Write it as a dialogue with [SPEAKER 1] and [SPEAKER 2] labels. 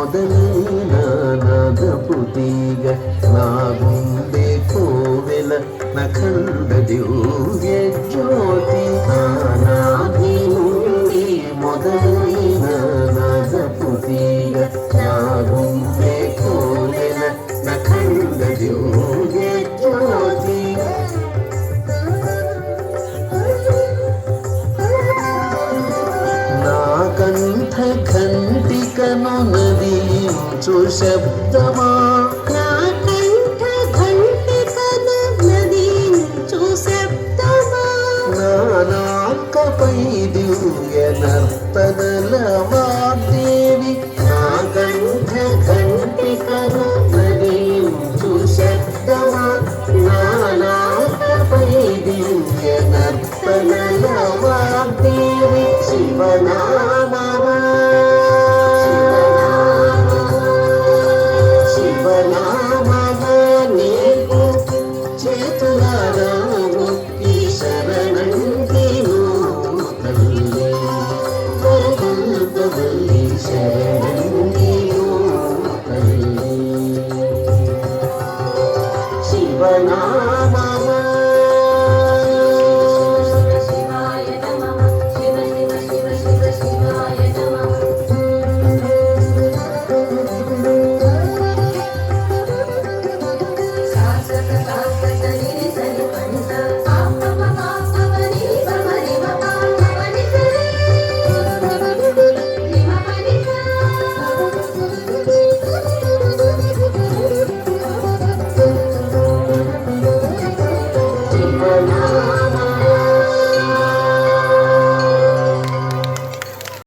[SPEAKER 1] మొదలైన నాదపు తీగ నా గుండె కోవెల నఖండ దివ్య జ్యోతి నాది నుండి మొదలైన నాదపు తీగ నా గుండె కోవెల నఖండ దివ్య జ్యోతి కంఠ ఘంటికను నదించు శబ్దమా
[SPEAKER 2] నా కంఠ ఘంటికను నదించు శబ్దమా
[SPEAKER 1] నా నాకపై దివ్య నర్తనలమా